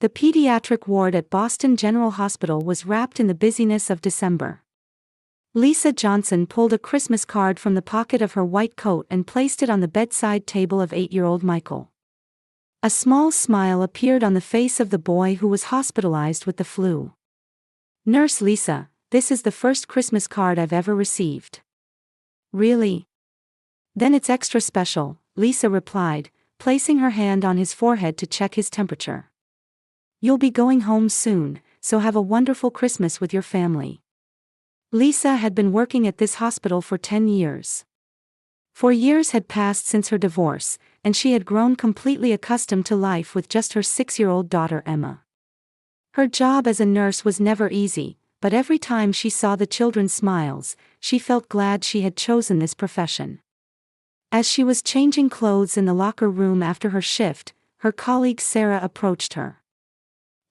The pediatric ward at Boston General Hospital was wrapped in the busyness of December. Lisa Johnson pulled a Christmas card from the pocket of her white coat and placed it on the bedside table of 8-year-old Michael. A small smile appeared on the face of the boy who was hospitalized with the flu. "Nurse Lisa, this is the first Christmas card I've ever received." "Really? Then it's extra special," Lisa replied, placing her hand on his forehead to check his temperature. "You'll be going home soon, so have a wonderful Christmas with your family." Lisa had been working at this hospital for 10 years. 4 years had passed since her divorce, and she had grown completely accustomed to life with just her 6-year-old daughter Emma. Her job as a nurse was never easy, but every time she saw the children's smiles, she felt glad she had chosen this profession. As she was changing clothes in the locker room after her shift, her colleague Sarah approached her.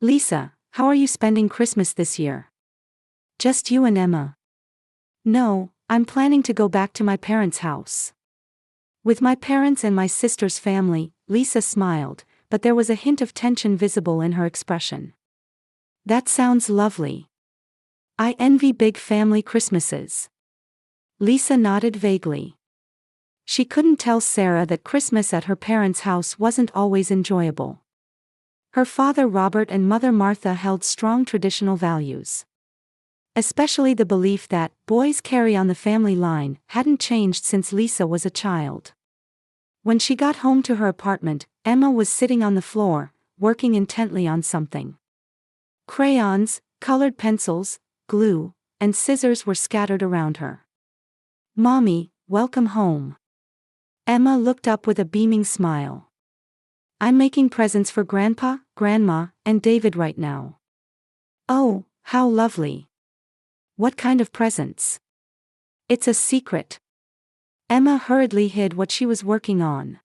"Lisa, how are you spending Christmas this year?" "Just you and Emma." "No, I'm planning to go back to my parents' house." "With my parents and my sister's family," Lisa smiled, but there was a hint of tension visible in her expression. "That sounds lovely. I envy big family Christmases." Lisa nodded vaguely. She couldn't tell Sarah that Christmas at her parents' house wasn't always enjoyable. Her father Robert and mother Martha held strong traditional values. Especially the belief that boys carry on the family line hadn't changed since Lisa was a child. When she got home to her apartment, Emma was sitting on the floor, working intently on something. Crayons, colored pencils, glue, and scissors were scattered around her. "Mommy, welcome home." Emma looked up with a beaming smile. "I'm making presents for Grandpa, Grandma, and David right now." "Oh, how lovely. What kind of presents?" "It's a secret." Emma hurriedly hid what she was working on.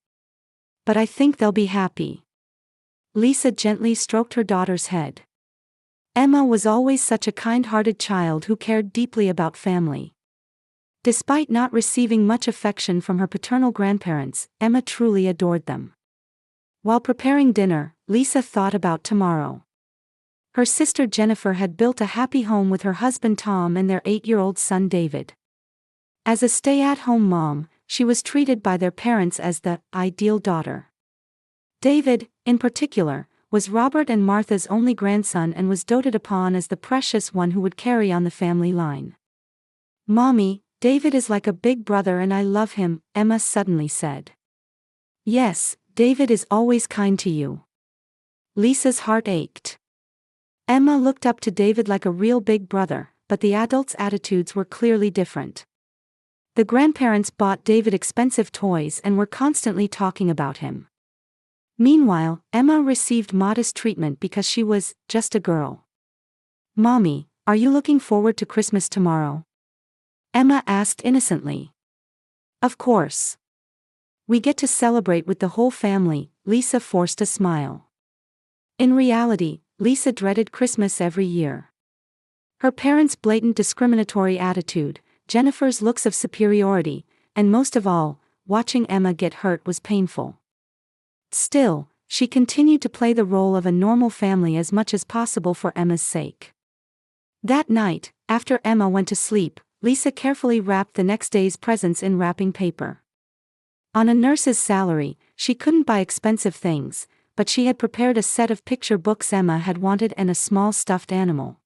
"But I think they'll be happy." Lisa gently stroked her daughter's head. Emma was always such a kind-hearted child who cared deeply about family. Despite not receiving much affection from her paternal grandparents, Emma truly adored them. While preparing dinner, Lisa thought about tomorrow. Her sister Jennifer had built a happy home with her husband Tom and their 8-year-old son David. As a stay-at-home mom, she was treated by their parents as the ideal daughter. David, in particular, was Robert and Martha's only grandson and was doted upon as the precious one who would carry on the family line. "Mommy, David is like a big brother and I love him," Emma suddenly said. "Yes, David is always kind to you." Lisa's heart ached. Emma looked up to David like a real big brother, but the adults' attitudes were clearly different. The grandparents bought David expensive toys and were constantly talking about him. Meanwhile, Emma received modest treatment because she was just a girl. "Mommy, are you looking forward to Christmas tomorrow?" Emma asked innocently. "Of course. We get to celebrate with the whole family," Lisa forced a smile. In reality, Lisa dreaded Christmas every year. Her parents' blatant discriminatory attitude, Jennifer's looks of superiority, and most of all, watching Emma get hurt was painful. Still, she continued to play the role of a normal family as much as possible for Emma's sake. That night, after Emma went to sleep, Lisa carefully wrapped the next day's presents in wrapping paper. On a nurse's salary, she couldn't buy expensive things, but she had prepared a set of picture books Emma had wanted and a small stuffed animal.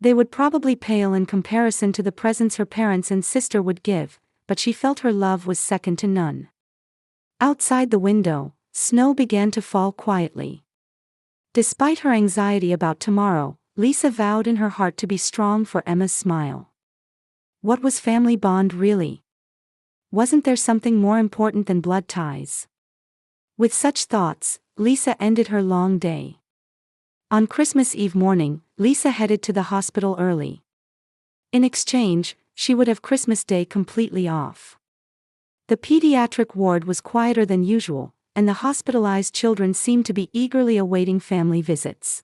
They would probably pale in comparison to the presents her parents and sister would give, but she felt her love was second to none. Outside the window, snow began to fall quietly. Despite her anxiety about tomorrow, Lisa vowed in her heart to be strong for Emma's smile. What was family bond really? Wasn't there something more important than blood ties? With such thoughts, Lisa ended her long day. On Christmas Eve morning, Lisa headed to the hospital early. In exchange, she would have Christmas Day completely off. The pediatric ward was quieter than usual, and the hospitalized children seemed to be eagerly awaiting family visits.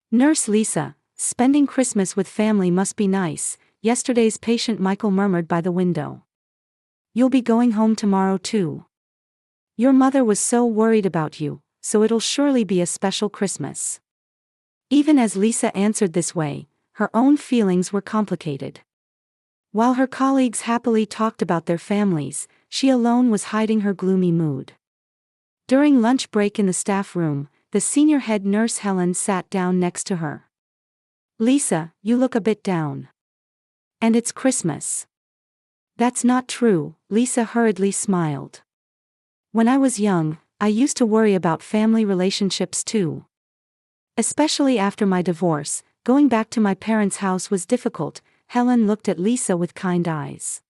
"Nurse Lisa, spending Christmas with family must be nice," yesterday's patient Michael murmured by the window. "You'll be going home tomorrow too. Your mother was so worried about you," so it'll surely be a special Christmas. Even as Lisa answered this way, her own feelings were complicated. While her colleagues happily talked about their families, she alone was hiding her gloomy mood. During lunch break in the staff room, the senior head nurse Helen sat down next to her. "Lisa, you look a bit down. And it's Christmas." "That's not true," Lisa hurriedly smiled. "When I was young, I used to worry about family relationships too. Especially after my divorce, going back to my parents' house was difficult." Helen looked at Lisa with kind eyes.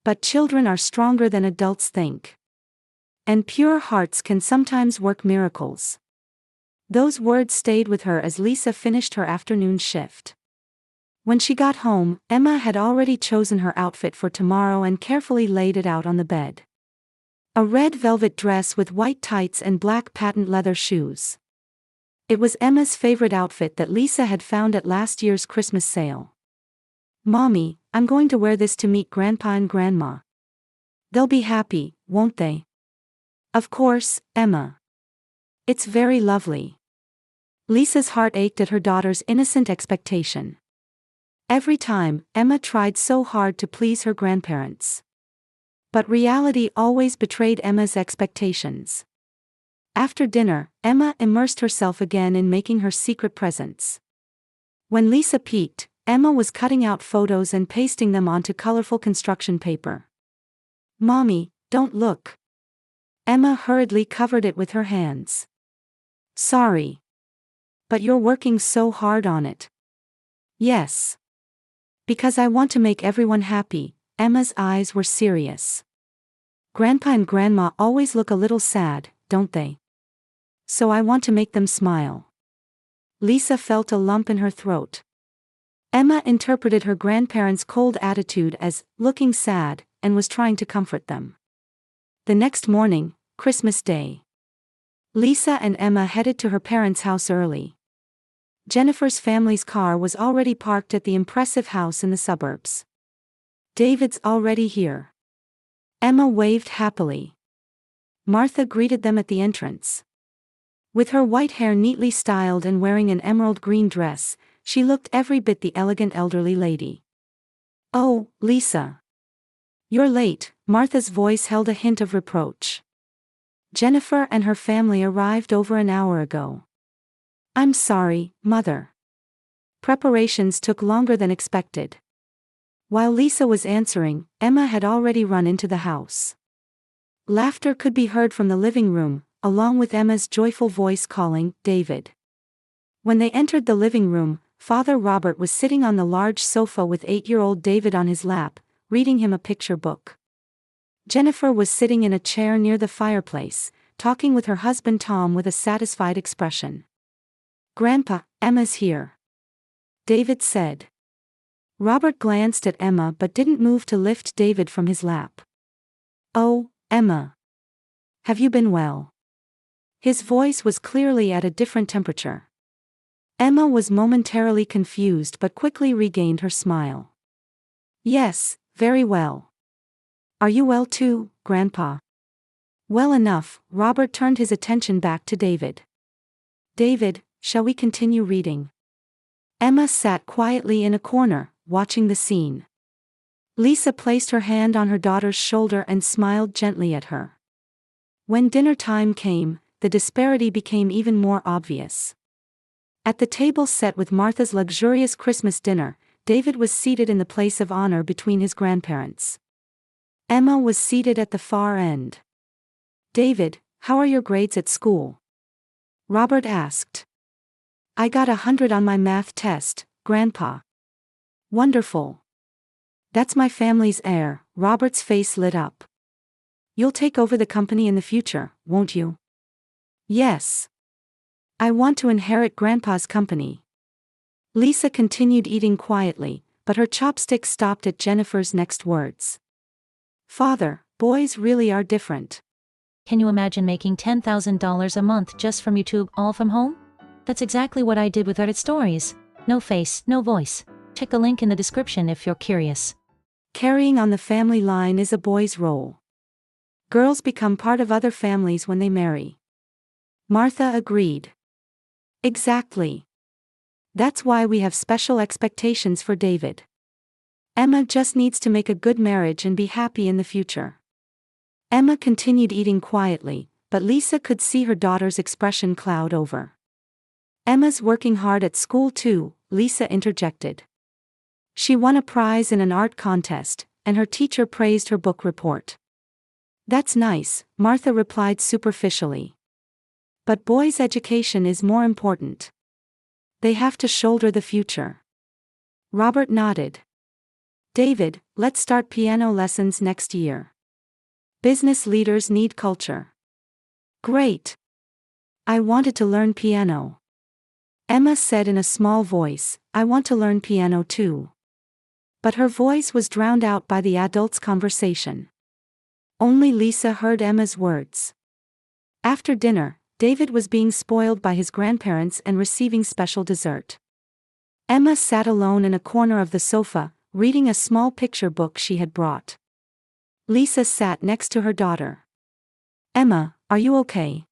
"But children are stronger than adults think. And pure hearts can sometimes work miracles." Those words stayed with her as Lisa finished her afternoon shift. When she got home, Emma had already chosen her outfit for tomorrow and carefully laid it out on the bed. A red velvet dress with white tights and black patent leather shoes. It was Emma's favorite outfit that Lisa had found at last year's Christmas sale. "Mommy, I'm going to wear this to meet Grandpa and Grandma. They'll be happy, won't they?" "Of course, Emma. It's very lovely." Lisa's heart ached at her daughter's innocent expectation. Every time, Emma tried so hard to please her grandparents. But reality always betrayed Emma's expectations. After dinner, Emma immersed herself again in making her secret presents. When Lisa peeked, Emma was cutting out photos and pasting them onto colorful construction paper. "Mommy, don't look." Emma hurriedly covered it with her hands. "Sorry. But you're working so hard on it." "Yes. Because I want to make everyone happy." Emma's eyes were serious. "Grandpa and Grandma always look a little sad, don't they? So I want to make them smile." Lisa felt a lump in her throat. Emma interpreted her grandparents' cold attitude as looking sad, and was trying to comfort them. The next morning, Christmas Day, Lisa and Emma headed to her parents' house early. Jennifer's family's car was already parked at the impressive house in the suburbs. "David's already here." Emma waved happily. Martha greeted them at the entrance. With her white hair neatly styled and wearing an emerald green dress, she looked every bit the elegant elderly lady. "Oh, Lisa. You're late," Martha's voice held a hint of reproach. "Jennifer and her family arrived over an hour ago." "I'm sorry, Mother. Preparations took longer than expected." While Lisa was answering, Emma had already run into the house. Laughter could be heard from the living room, along with Emma's joyful voice calling, "David." When they entered the living room, Father Robert was sitting on the large sofa with 8-year-old David on his lap, reading him a picture book. Jennifer was sitting in a chair near the fireplace, talking with her husband Tom with a satisfied expression. "Grandpa, Emma's here," David said. Robert glanced at Emma but didn't move to lift David from his lap. "Oh, Emma. Have you been well?" His voice was clearly at a different temperature. Emma was momentarily confused but quickly regained her smile. "Yes, very well. Are you well too, Grandpa?" "Well enough." Robert turned his attention back to David. "David, shall we continue reading?" Emma sat quietly in a corner, watching the scene. Lisa placed her hand on her daughter's shoulder and smiled gently at her. When dinner time came, the disparity became even more obvious. At the table set with Martha's luxurious Christmas dinner, David was seated in the place of honor between his grandparents. Emma was seated at the far end. "David, how are your grades at school?" Robert asked. "I got 100 on my math test, Grandpa." "Wonderful. That's my family's heir." Robert's face lit up. "You'll take over the company in the future, won't you?" "Yes. I want to inherit Grandpa's company." Lisa continued eating quietly, but her chopsticks stopped at Jennifer's next words. "Father, boys really are different." Can you imagine making $10,000 a month just from YouTube, all from home? That's exactly what I did with Reddit Stories. No face, no voice. Check the link in the description if you're curious. Carrying on the family line is a boy's role. Girls become part of other families when they marry. Martha agreed. Exactly. That's why we have special expectations for David. Emma just needs to make a good marriage and be happy in the future. Emma continued eating quietly, but Lisa could see her daughter's expression cloud over. Emma's working hard at school too, Lisa interjected. She won a prize in an art contest, and her teacher praised her book report. That's nice, Martha replied superficially. But boys' education is more important. They have to shoulder the future. Robert nodded. David, let's start piano lessons next year. Business leaders need culture. Great. I wanted to learn piano. Emma said in a small voice, I want to learn piano too. But her voice was drowned out by the adults' conversation. Only Lisa heard Emma's words. After dinner, David was being spoiled by his grandparents and receiving special dessert. Emma sat alone in a corner of the sofa, reading a small picture book she had brought. Lisa sat next to her daughter. Emma, are you okay?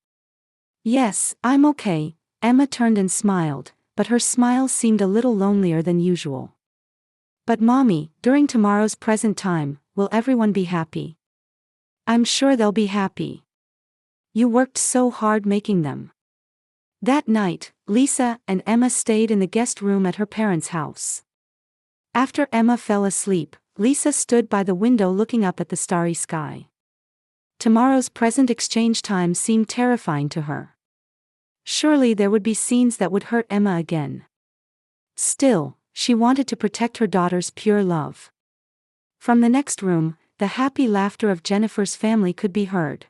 Yes, I'm okay. Emma turned and smiled, but her smile seemed a little lonelier than usual. But Mommy, during tomorrow's present time, will everyone be happy? I'm sure they'll be happy. You worked so hard making them. That night, Lisa and Emma stayed in the guest room at her parents' house. After Emma fell asleep, Lisa stood by the window looking up at the starry sky. Tomorrow's present exchange time seemed terrifying to her. Surely there would be scenes that would hurt Emma again. Still, she wanted to protect her daughter's pure love. From the next room, the happy laughter of Jennifer's family could be heard.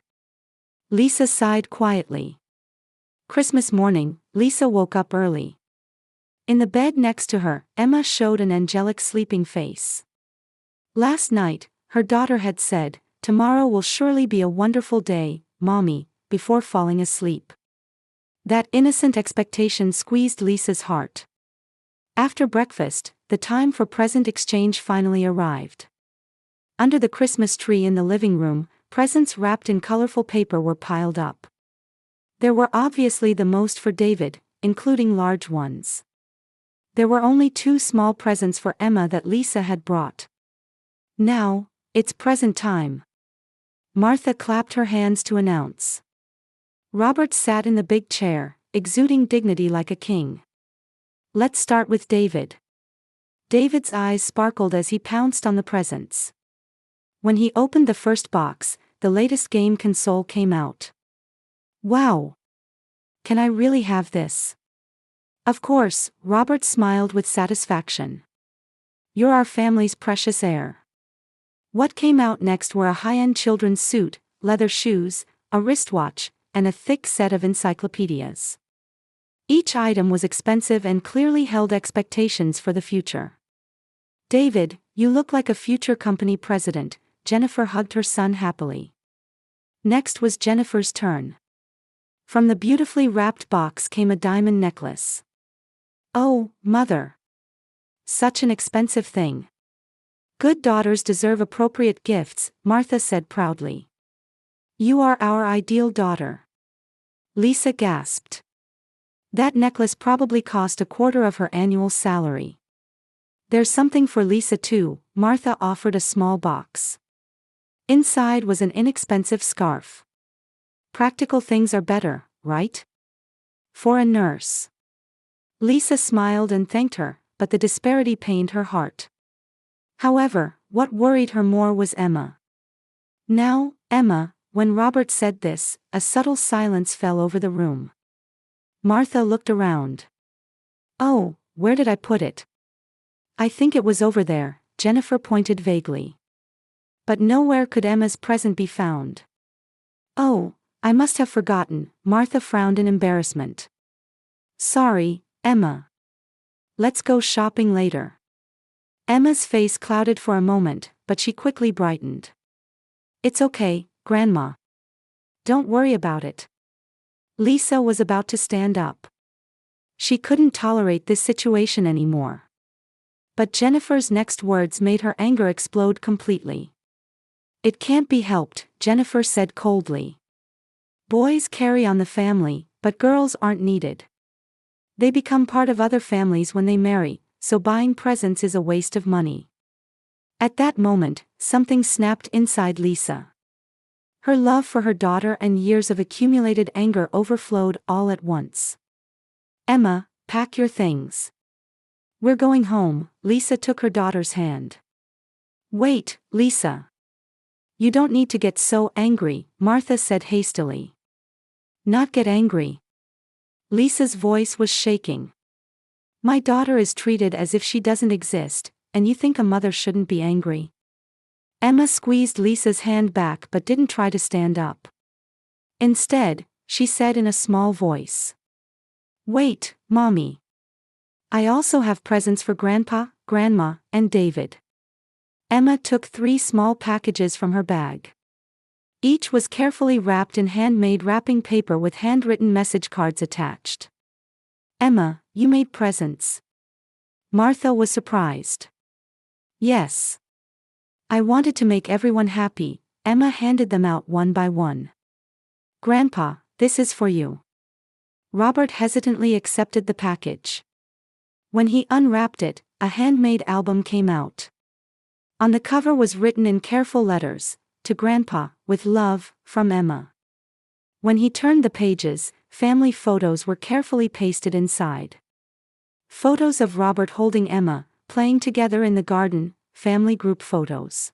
Lisa sighed quietly. Christmas morning, Lisa woke up early. In the bed next to her, Emma showed an angelic sleeping face. Last night, her daughter had said, "Tomorrow will surely be a wonderful day, Mommy," before falling asleep. That innocent expectation squeezed Lisa's heart. After breakfast, the time for present exchange finally arrived. Under the Christmas tree in the living room, presents wrapped in colorful paper were piled up. There were obviously the most for David, including large ones. There were only 2 small presents for Emma that Lisa had brought. Now, it's present time. Martha clapped her hands to announce. Robert sat in the big chair, exuding dignity like a king. Let's start with David. David's eyes sparkled as he pounced on the presents. When he opened the first box, the latest game console came out. Wow! Can I really have this? Of course, Robert smiled with satisfaction. You're our family's precious heir. What came out next were a high-end children's suit, leather shoes, a wristwatch, and a thick set of encyclopedias. Each item was expensive and clearly held expectations for the future. David, you look like a future company president, Jennifer hugged her son happily. Next was Jennifer's turn. From the beautifully wrapped box came a diamond necklace. Oh, Mother! Such an expensive thing. Good daughters deserve appropriate gifts, Martha said proudly. You are our ideal daughter. Lisa gasped. That necklace probably cost a quarter of her annual salary. There's something for Lisa too, Martha offered a small box. Inside was an inexpensive scarf. Practical things are better, right? For a nurse. Lisa smiled and thanked her, but the disparity pained her heart. However, what worried her more was Emma. Now, Emma, when Robert said this, a subtle silence fell over the room. Martha looked around. Oh, where did I put it? I think it was over there, Jennifer pointed vaguely. But nowhere could Emma's present be found. Oh, I must have forgotten, Martha frowned in embarrassment. Sorry, Emma. Let's go shopping later. Emma's face clouded for a moment, but she quickly brightened. It's okay, Grandma. Don't worry about it. Lisa was about to stand up. She couldn't tolerate this situation anymore. But Jennifer's next words made her anger explode completely. It can't be helped, Jennifer said coldly. Boys carry on the family, but girls aren't needed. They become part of other families when they marry, so buying presents is a waste of money. At that moment, something snapped inside Lisa. Her love for her daughter and years of accumulated anger overflowed all at once. Emma, pack your things. We're going home. Lisa took her daughter's hand. Wait, Lisa. You don't need to get so angry, Martha said hastily. Not get angry. Lisa's voice was shaking. My daughter is treated as if she doesn't exist, and you think a mother shouldn't be angry? Emma squeezed Lisa's hand back but didn't try to stand up. Instead, she said in a small voice. Wait, Mommy. I also have presents for Grandpa, Grandma, and David. Emma took 3 small packages from her bag. Each was carefully wrapped in handmade wrapping paper with handwritten message cards attached. Emma, you made presents. Martha was surprised. Yes. I wanted to make everyone happy. Emma handed them out one by one. Grandpa, this is for you. Robert hesitantly accepted the package. When he unwrapped it, a handmade album came out. On the cover was written in careful letters, "To Grandpa, with love, from Emma." When he turned the pages, family photos were carefully pasted inside. Photos of Robert holding Emma, playing together in the garden, family group photos.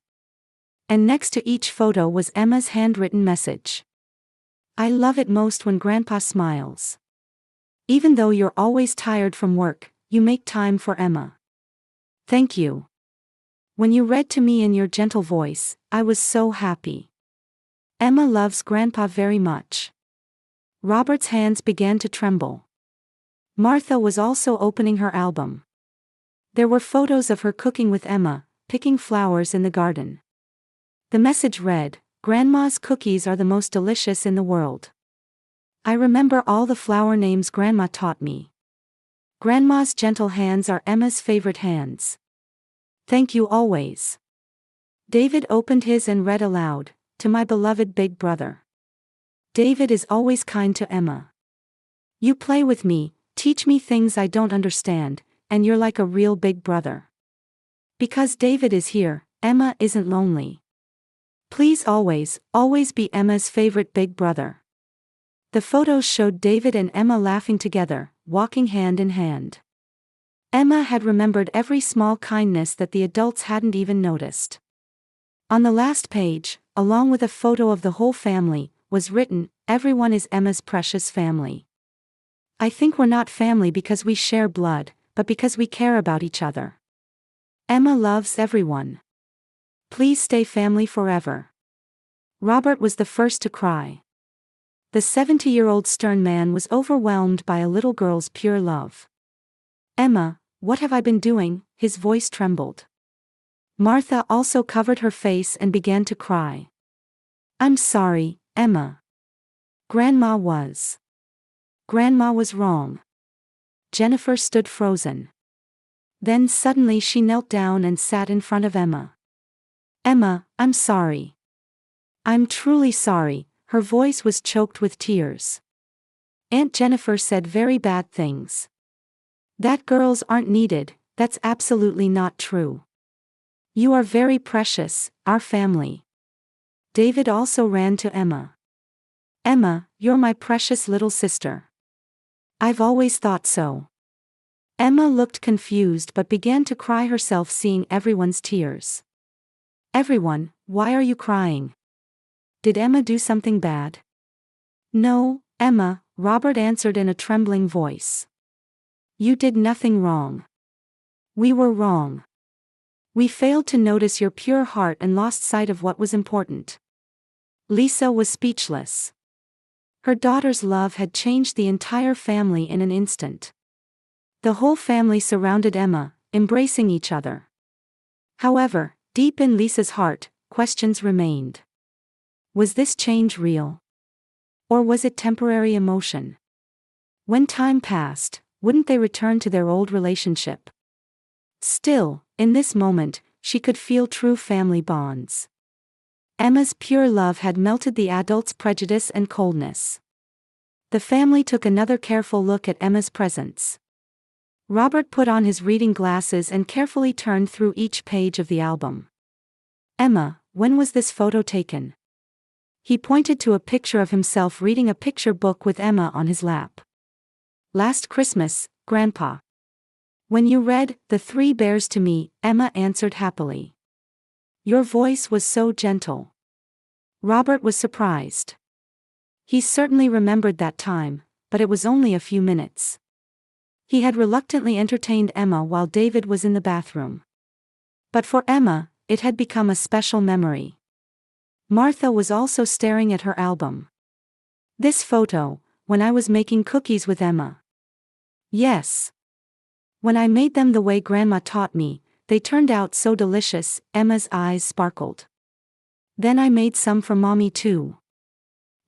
And next to each photo was Emma's handwritten message. I love it most when Grandpa smiles. Even though you're always tired from work, you make time for Emma. Thank you. When you read to me in your gentle voice, I was so happy. Emma loves Grandpa very much. Robert's hands began to tremble. Martha was also opening her album. There were photos of her cooking with Emma, picking flowers in the garden. The message read, Grandma's cookies are the most delicious in the world. I remember all the flower names Grandma taught me. Grandma's gentle hands are Emma's favorite hands. Thank you always. David opened his and read aloud, to my beloved big brother. David is always kind to Emma. You play with me, teach me things I don't understand, and you're like a real big brother. Because David is here, Emma isn't lonely. Please always, always be Emma's favorite big brother. The photos showed David and Emma laughing together, walking hand in hand. Emma had remembered every small kindness that the adults hadn't even noticed. On the last page, along with a photo of the whole family, was written, Everyone is Emma's precious family. I think we're not family because we share blood, but because we care about each other. Emma loves everyone. Please stay family forever. Robert was the first to cry. The 70-year-old stern man was overwhelmed by a little girl's pure love. Emma, what have I been doing? His voice trembled. Martha also covered her face and began to cry. I'm sorry, Emma. Grandma was wrong. Jennifer stood frozen. Then suddenly she knelt down and sat in front of Emma. Emma, I'm sorry. I'm truly sorry. Her voice was choked with tears. Aunt Jennifer said very bad things. That girls aren't needed, that's absolutely not true. You are very precious, our family. David also ran to Emma. Emma, you're my precious little sister. I've always thought so. Emma looked confused but began to cry herself seeing everyone's tears. Everyone, why are you crying? Did Emma do something bad? No, Emma, Robert answered in a trembling voice. You did nothing wrong. We were wrong. We failed to notice your pure heart and lost sight of what was important. Lisa was speechless. Her daughter's love had changed the entire family in an instant. The whole family surrounded Emma, embracing each other. However, deep in Lisa's heart, questions remained. Was this change real? Or was it temporary emotion? When time passed, wouldn't they return to their old relationship? Still, in this moment, she could feel true family bonds. Emma's pure love had melted the adults' prejudice and coldness. The family took another careful look at Emma's presents. Robert put on his reading glasses and carefully turned through each page of the album. "Emma, when was this photo taken?" He pointed to a picture of himself reading a picture book with Emma on his lap. "Last Christmas, Grandpa." "When you read The Three Bears to me," Emma answered happily. "Your voice was so gentle." Robert was surprised. He certainly remembered that time, but it was only a few minutes. He had reluctantly entertained Emma while David was in the bathroom. But for Emma, it had become a special memory. Martha was also staring at her album. "This photo, when I was making cookies with Emma." "Yes. When I made them the way Grandma taught me, they turned out so delicious," Emma's eyes sparkled. "Then I made some for Mommy too."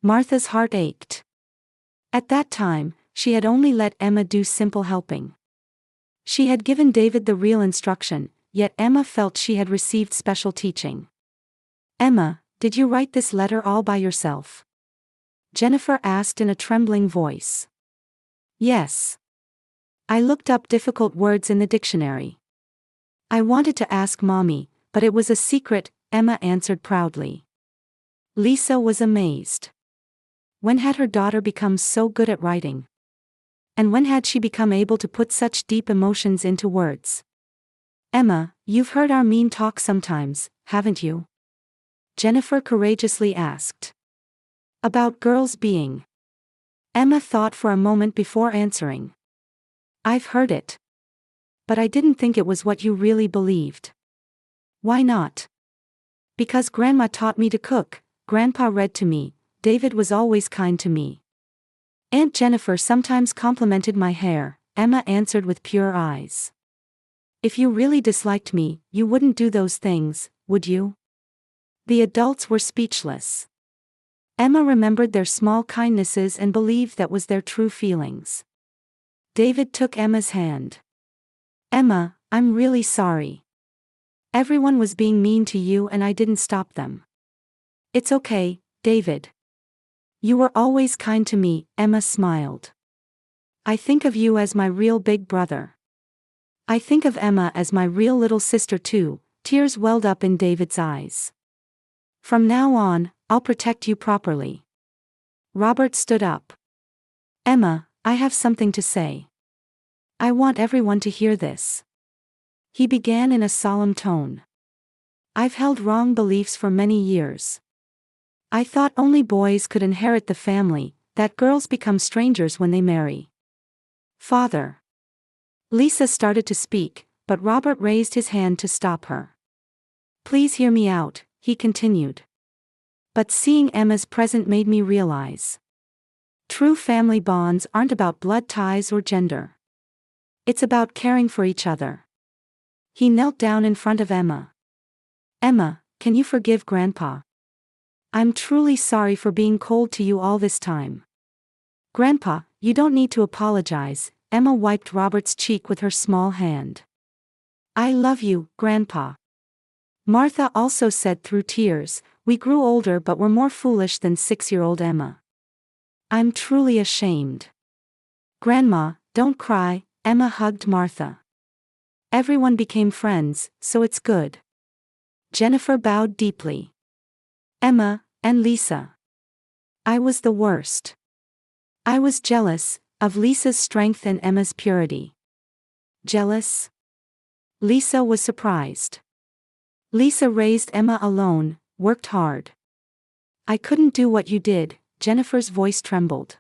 Martha's heart ached. At that time, she had only let Emma do simple helping. She had given David the real instruction, yet Emma felt she had received special teaching. "Emma, did you write this letter all by yourself?" Jennifer asked in a trembling voice. "Yes. I looked up difficult words in the dictionary. I wanted to ask Mommy, but it was a secret," Emma answered proudly. Lisa was amazed. When had her daughter become so good at writing? And when had she become able to put such deep emotions into words? "Emma, you've heard our mean talk sometimes, haven't you?" Jennifer courageously asked. "About girls being." Emma thought for a moment before answering. "I've heard it. But I didn't think it was what you really believed." "Why not?" "Because Grandma taught me to cook, Grandpa read to me, David was always kind to me. Aunt Jennifer sometimes complimented my hair," Emma answered with pure eyes. "If you really disliked me, you wouldn't do those things, would you?" The adults were speechless. Emma remembered their small kindnesses and believed that was their true feelings. David took Emma's hand. "Emma, I'm really sorry. Everyone was being mean to you and I didn't stop them." "It's okay, David. You were always kind to me," Emma smiled. "I think of you as my real big brother. I think of Emma as my real little sister too." Tears welled up in David's eyes. "From now on, I'll protect you properly." Robert stood up. "Emma, I have something to say. I want everyone to hear this." He began in a solemn tone. "I've held wrong beliefs for many years. I thought only boys could inherit the family, that girls become strangers when they marry." "Father." Lisa started to speak, but Robert raised his hand to stop her. "Please hear me out," he continued. "But seeing Emma's present made me realize. True family bonds aren't about blood ties or gender. It's about caring for each other." He knelt down in front of Emma. "Emma, can you forgive Grandpa? I'm truly sorry for being cold to you all this time." "Grandpa, you don't need to apologize," Emma wiped Robert's cheek with her small hand. "I love you, Grandpa." Martha also said through tears, "We grew older but were more foolish than 6-year-old Emma. I'm truly ashamed." "Grandma, don't cry," Emma hugged Martha. "Everyone became friends, so it's good." Jennifer bowed deeply. "Emma, and Lisa. I was the worst. I was jealous of Lisa's strength and Emma's purity." "Jealous?" Lisa was surprised. "Lisa raised Emma alone, worked hard. I couldn't do what you did," Jennifer's voice trembled.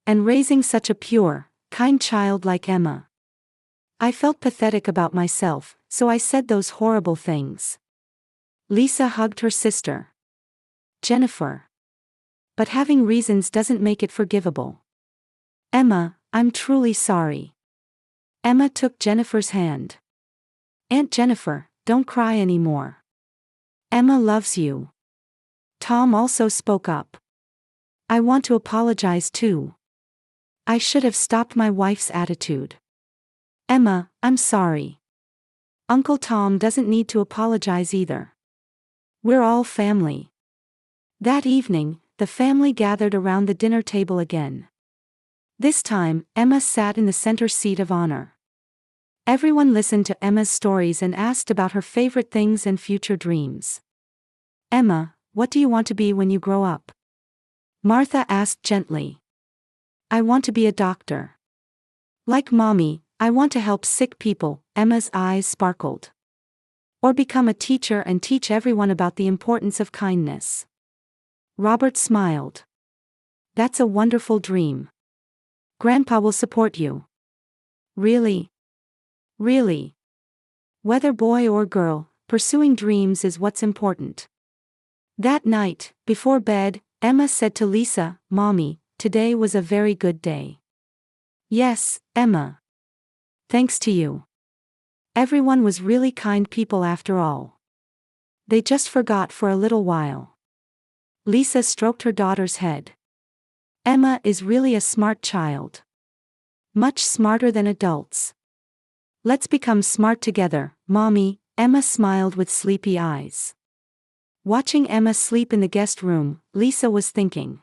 "And raising such a pure, kind child like Emma. I felt pathetic about myself, so I said those horrible things." Lisa hugged her sister. "Jennifer. But having reasons doesn't make it forgivable." "Emma, I'm truly sorry." Emma took Jennifer's hand. "Aunt Jennifer, don't cry anymore. Emma loves you." Tom also spoke up. "I want to apologize too. I should have stopped my wife's attitude." "Emma, I'm sorry. Uncle Tom doesn't need to apologize either. We're all family." That evening, the family gathered around the dinner table again. This time, Emma sat in the center seat of honor. Everyone listened to Emma's stories and asked about her favorite things and future dreams. "Emma, what do you want to be when you grow up?" Martha asked gently. "I want to be a doctor." "Like Mommy, I want to help sick people," Emma's eyes sparkled. "Or become a teacher and teach everyone about the importance of kindness." Robert smiled. "That's a wonderful dream. Grandpa will support you." "Really? Really?" Whether boy or girl, pursuing dreams is what's important. That night, before bed, Emma said to Lisa, "Mommy, today was a very good day." "Yes, Emma. Thanks to you. Everyone was really kind people after all. They just forgot for a little while." Lisa stroked her daughter's head. "Emma is really a smart child. Much smarter than adults. Let's become smart together, Mommy," Emma smiled with sleepy eyes. Watching Emma sleep in the guest room, Lisa was thinking.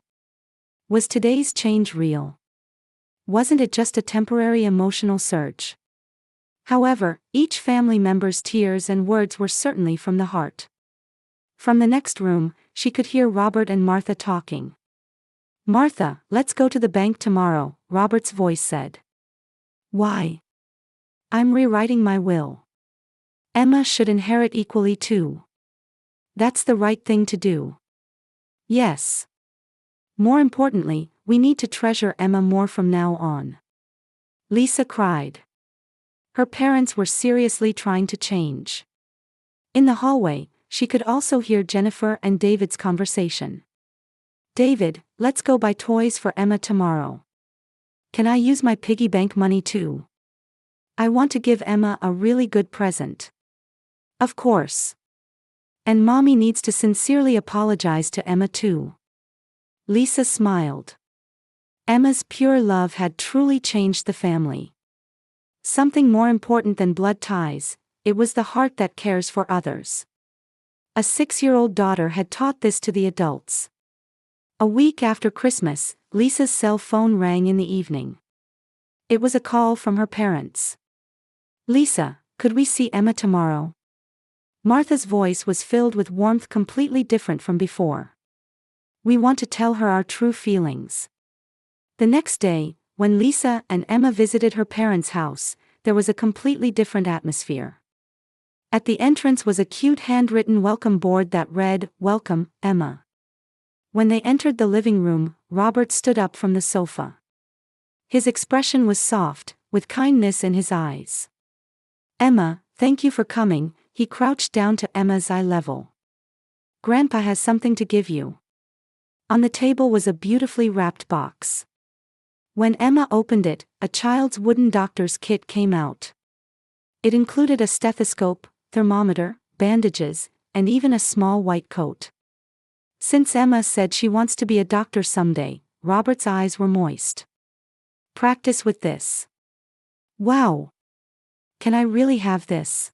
Was today's change real? Wasn't it just a temporary emotional surge? However, each family member's tears and words were certainly from the heart. From the next room, she could hear Robert and Martha talking. "Martha, let's go to the bank tomorrow," Robert's voice said. "Why?" "I'm rewriting my will. Emma should inherit equally too." "That's the right thing to do." "Yes. More importantly, we need to treasure Emma more from now on." Lisa cried. Her parents were seriously trying to change. In the hallway, she could also hear Jennifer and David's conversation. "David, let's go buy toys for Emma tomorrow. Can I use my piggy bank money too? I want to give Emma a really good present." "Of course. And Mommy needs to sincerely apologize to Emma too." Lisa smiled. Emma's pure love had truly changed the family. Something more important than blood ties, it was the heart that cares for others. A 6-year-old daughter had taught this to the adults. A week after Christmas, Lisa's cell phone rang in the evening. It was a call from her parents. "Lisa, could we see Emma tomorrow?" Martha's voice was filled with warmth completely different from before. "We want to tell her our true feelings." The next day, when Lisa and Emma visited her parents' house, there was a completely different atmosphere. At the entrance was a cute handwritten welcome board that read, "Welcome, Emma." When they entered the living room, Robert stood up from the sofa. His expression was soft, with kindness in his eyes. "Emma, thank you for coming," he crouched down to Emma's eye level. "Grandpa has something to give you." On the table was a beautifully wrapped box. When Emma opened it, a child's wooden doctor's kit came out. It included a stethoscope, thermometer, bandages, and even a small white coat. Since Emma said she wants to be a doctor someday, Robert's eyes were moist. "Practice with this." "Wow! Can I really have this?"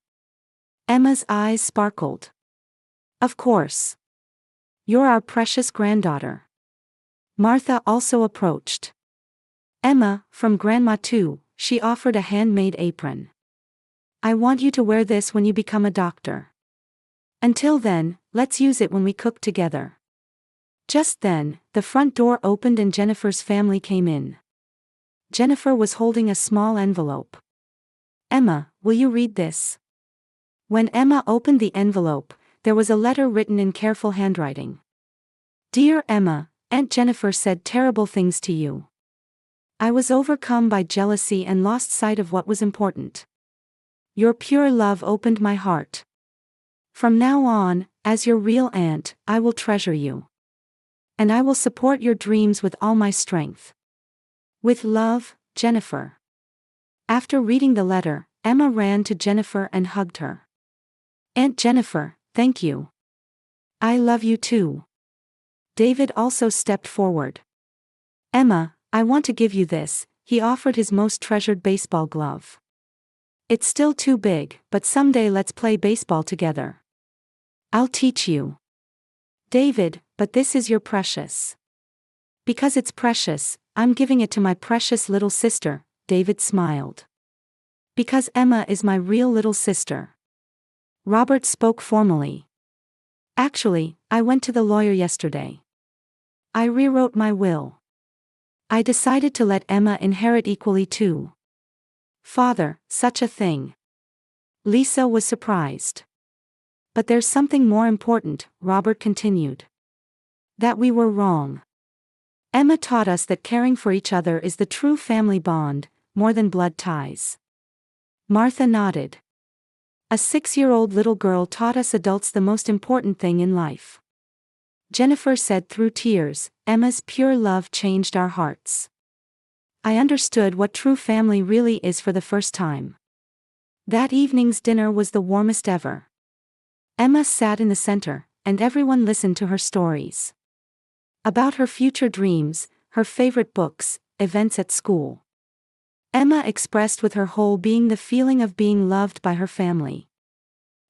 Emma's eyes sparkled. "Of course. You're our precious granddaughter." Martha also approached. "Emma, from Grandma too," she offered a handmade apron. "I want you to wear this when you become a doctor. Until then, let's use it when we cook together." Just then, the front door opened and Jennifer's family came in. Jennifer was holding a small envelope. "Emma, will you read this?" When Emma opened the envelope, there was a letter written in careful handwriting. "Dear Emma, Aunt Jennifer said terrible things to you. I was overcome by jealousy and lost sight of what was important. Your pure love opened my heart. From now on, as your real aunt, I will treasure you. And I will support your dreams with all my strength. With love, Jennifer." After reading the letter, Emma ran to Jennifer and hugged her. "Aunt Jennifer, thank you. I love you too." David also stepped forward. "Emma, I want to give you this," he offered his most treasured baseball glove. "It's still too big, but someday let's play baseball together. I'll teach you." "David, but but this is your precious. Because it's precious, I'm giving it to my precious little sister, David smiled. Because Emma is my real little sister. Robert spoke formally. Actually, I went to the lawyer yesterday. I rewrote my will. I decided to let Emma inherit equally too. Father, such a thing. Lisa was surprised. But there's something more important, Robert continued. That we were wrong. Emma taught us that caring for each other is the true family bond, more than blood ties. Martha nodded. A 6-year-old little girl taught us adults the most important thing in life. Jennifer said through tears, Emma's pure love changed our hearts. I understood what true family really is for the first time. That evening's dinner was the warmest ever. Emma sat in the center, and everyone listened to her stories. About her future dreams, her favorite books, events at school. Emma expressed with her whole being the feeling of being loved by her family.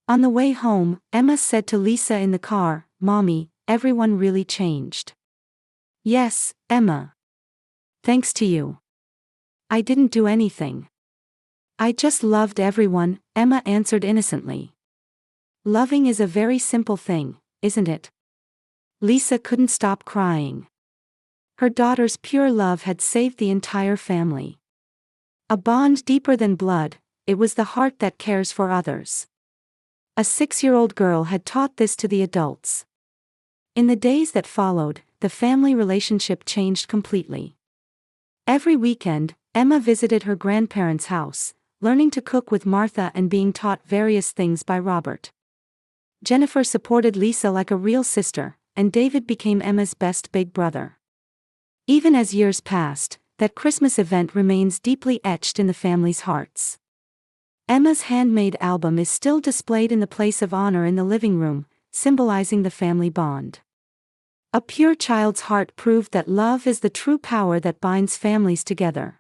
On the way home, Emma said to Lisa in the car, Mommy, everyone really changed. Yes, Emma. Thanks to you. I didn't do anything. I just loved everyone, Emma answered innocently. Loving is a very simple thing, isn't it? Lisa couldn't stop crying. Her daughter's pure love had saved the entire family. A bond deeper than blood, it was the heart that cares for others. A 6-year-old girl had taught this to the adults. In the days that followed, the family relationship changed completely. Every weekend, Emma visited her grandparents' house, learning to cook with Martha and being taught various things by Robert. Jennifer supported Lisa like a real sister, and David became Emma's best big brother. Even as years passed, that Christmas event remains deeply etched in the family's hearts. Emma's handmade album is still displayed in the place of honor in the living room, symbolizing the family bond. A pure child's heart proved that love is the true power that binds families together.